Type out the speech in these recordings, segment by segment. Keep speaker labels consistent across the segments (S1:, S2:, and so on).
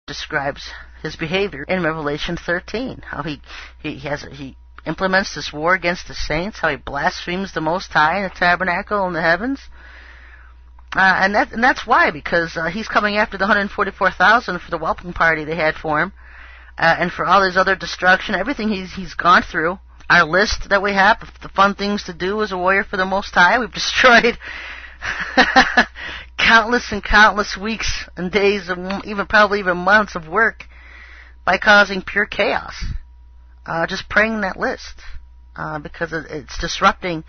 S1: describes his behavior in Revelation 13, how he implements this war against the saints, how he blasphemes the Most High in the tabernacle in the heavens. And that's why, because he's coming after the 144,000 for the welcome party they had for him, and for all his other destruction, everything he's gone through. Our list that we have, the fun things to do as a warrior for the Most High, we've destroyed countless and countless weeks and days, and probably even months of work by causing pure chaos. Just praying that list, because it's disrupting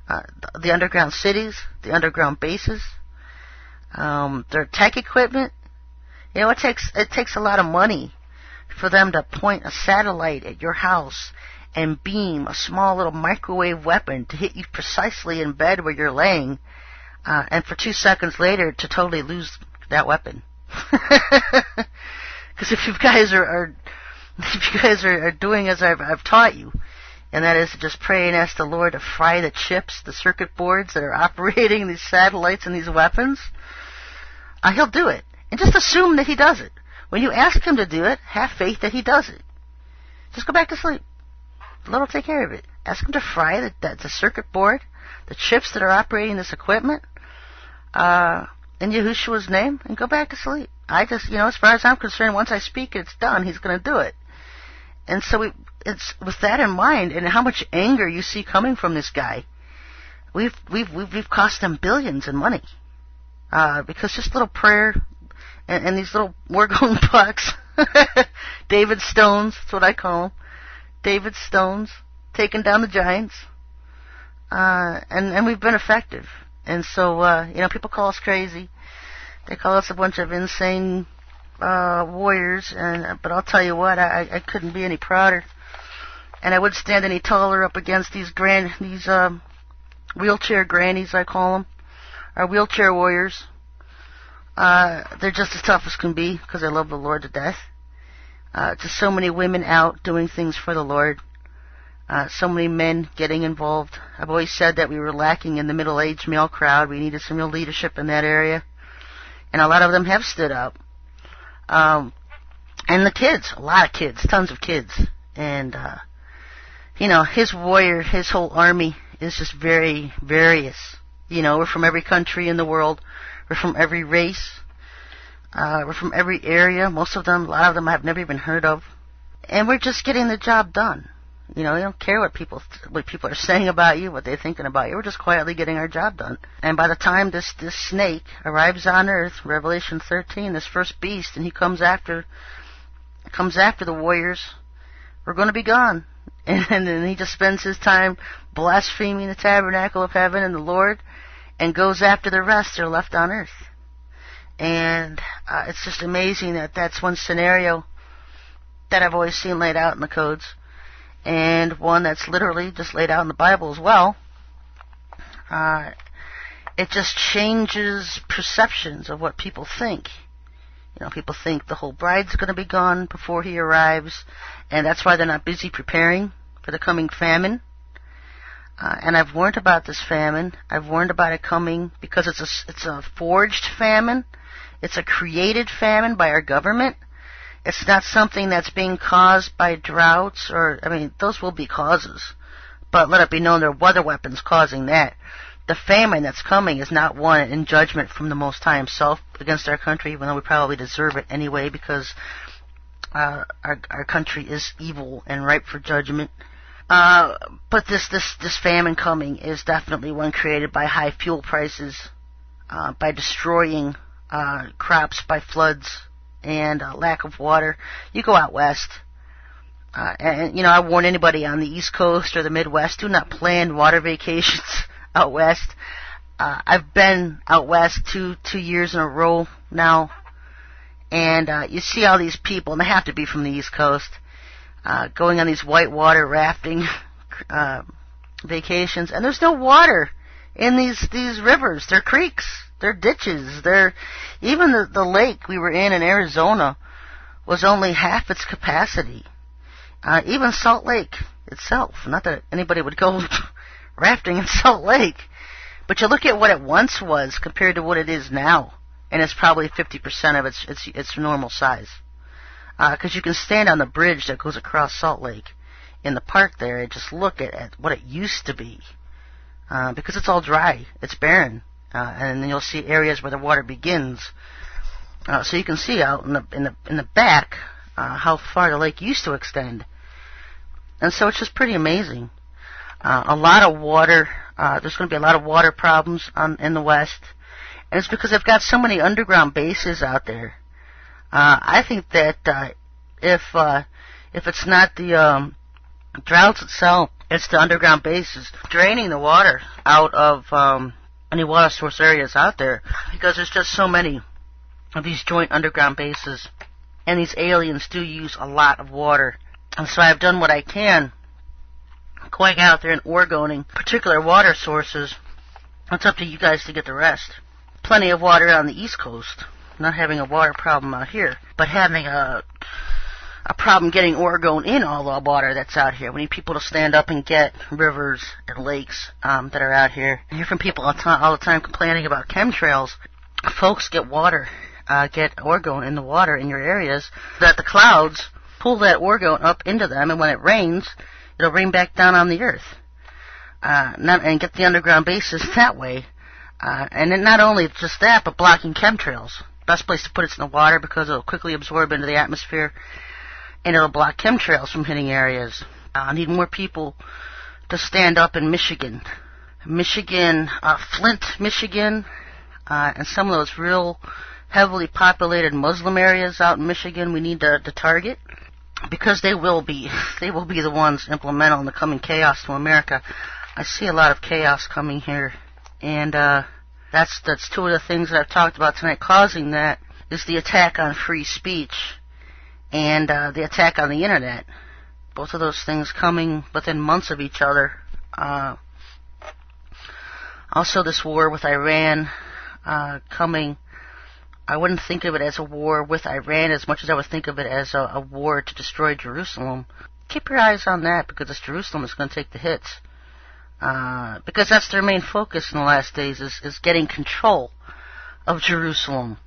S1: the underground cities, the underground bases, their tech equipment. You know, it takes a lot of money for them to point a satellite at your house and beam a small little microwave weapon to hit you precisely in bed where you're laying, and for 2 seconds later to totally lose that weapon. Because if you guys are doing as I've taught you, and that is to just pray and ask the Lord to fry the chips, the circuit boards that are operating these satellites and these weapons, He'll do it. And just assume that He does it. When you ask Him to do it, have faith that He does it. Just go back to sleep. The Lord will take care of it. Ask Him to fry the circuit board, the chips that are operating this equipment, in Yahushua's name, and go back to sleep. As far as I'm concerned, once I speak, it's done. He's going to do it. And so it's with that in mind, and how much anger you see coming from this guy, we've cost them billions in money, because just little prayer and these little war-going bucks, David Stones, that's what I call them, David Stones, taking down the giants, and we've been effective. And so, people call us crazy. They call us a bunch of insane warriors, but I'll tell you what, I couldn't be any prouder, and I wouldn't stand any taller up against these wheelchair grannies, I call them, our wheelchair warriors. They're just as tough as can be, because I love the Lord to death. Just so many women out doing things for the Lord. So many men getting involved. I've always said that we were lacking in the middle-aged male crowd. We needed some real leadership in that area. And a lot of them have stood up. And the kids, a lot of kids, tons of kids. And, his warrior, his whole army is just very various. We're from every country in the world. We're from every race. We're from every area. Most of them, a lot of them I've never even heard of. And we're just getting the job done. You don't care what people are saying about you, what they're thinking about you. We're just quietly getting our job done. And by the time this snake arrives on earth, Revelation 13, this first beast, and he comes after the warriors, we're going to be gone. And then he just spends his time blaspheming the tabernacle of heaven and the Lord, and goes after the rest that are left on earth. And it's just amazing that that's one scenario that I've always seen laid out in the codes, and one that's literally just laid out in the Bible as well. It just changes perceptions of what people think. People think the whole bride's going to be gone before he arrives, and that's why they're not busy preparing for the coming famine. And I've warned about this famine. I've warned about it coming because it's a forged famine. It's a created famine by our government. It's not something that's being caused by droughts those will be causes. But let it be known there are weather weapons causing that. The famine that's coming is not one in judgment from the Most High Himself against our country, even though we probably deserve it anyway, because our country is evil and ripe for judgment. But this famine coming is definitely one created by high fuel prices, by destroying crops, by floods, and lack of water. You go out west, and I warn anybody on the East Coast or the Midwest, do not plan water vacations out west. I've been out west two years in a row now, and you see all these people, and they have to be from the East Coast, going on these whitewater rafting vacations, and there's no water in these rivers. They're creeks, they're ditches, even the lake we were in Arizona was only half its capacity. Even Salt Lake itself, not that anybody would go rafting in Salt Lake, but you look at what it once was compared to what it is now, and it's probably 50% of its normal size. because you can stand on the bridge that goes across Salt Lake in the park there and just look at what it used to be, because it's all dry, it's barren, and then you'll see areas where the water begins. So you can see out in the back how far the lake used to extend, and so it's just pretty amazing. A lot of water. There's going to be a lot of water problems in the West, and it's because they've got so many underground bases out there. I think that if it's not the droughts itself, it's the underground bases draining the water out of any water source areas out there, because there's just so many of these joint underground bases, and these aliens do use a lot of water. And so I've done what I can going out there and orgoning particular water sources. It's up to you guys to get the rest. Plenty of water on the East Coast, not having a water problem out here, but having a problem getting orgone in all the water that's out here. We need people to stand up and get rivers and lakes that are out here. I hear from people all the time complaining about chemtrails. Folks, get water. Get orgone in the water in your areas, that the clouds pull that orgone up into them, and when it rains, it'll rain back down on the earth. And get the underground bases that way. And then not only just that, but blocking chemtrails. Best place to put it's in the water, because it'll quickly absorb into the atmosphere, and it'll block chemtrails from hitting areas. I need more people to stand up in Michigan. Flint, Michigan, and some of those real heavily populated Muslim areas out in Michigan we need to target, because they will be the ones implemental in the coming chaos to America. I see a lot of chaos coming here, and that's two of the things that I've talked about tonight. Causing that is the attack on free speech and the attack on the internet. Both of those things coming within months of each other. Also, this war with Iran coming. I wouldn't think of it as a war with Iran as much as I would think of it as a war to destroy Jerusalem. Keep your eyes on that, because it's Jerusalem that's going to take the hits. Because that's their main focus in the last days, is getting control of Jerusalem.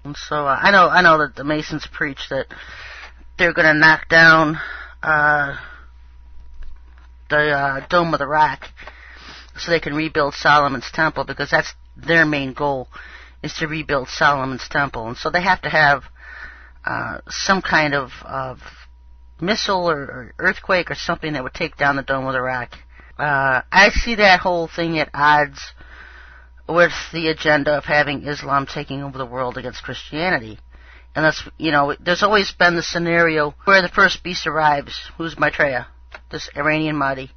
S1: And so I know that the Masons preach that they're going to knock down the Dome of the Rock so they can rebuild Solomon's Temple, because that's their main goal, is to rebuild Solomon's Temple. And so they have to have some kind of missile or earthquake or something that would take down the Dome of the Rock. I see that whole thing at odds with the agenda of having Islam taking over the world against Christianity. And that's, there's always been the scenario where the first beast arrives, who's Maitreya, this Iranian Mahdi,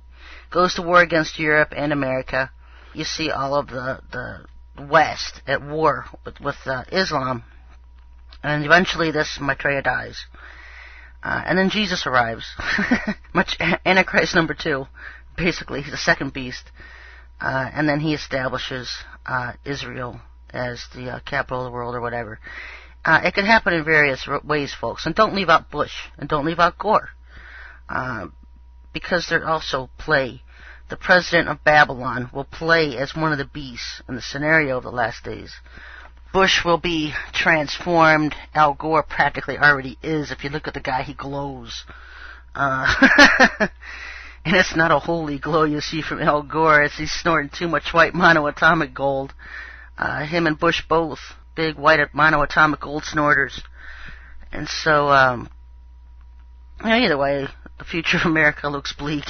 S1: goes to war against Europe and America. You see all of the West at war with Islam, and eventually this Maitreya dies, and then Jesus arrives. Antichrist number 2, basically, he's the second beast, and then he establishes Israel as the capital of the world or whatever. It can happen in various ways, folks, and don't leave out Bush, and don't leave out Gore, because they're also play. The president of Babylon will play as one of the beasts in the scenario of the last days. Bush will be transformed. Al Gore practically already is. If you look at the guy, he glows. And it's not a holy glow you see from Al Gore, as he's snorting too much white monoatomic gold. Him and Bush both, big white monoatomic gold snorters. And so, either way, the future of America looks bleak.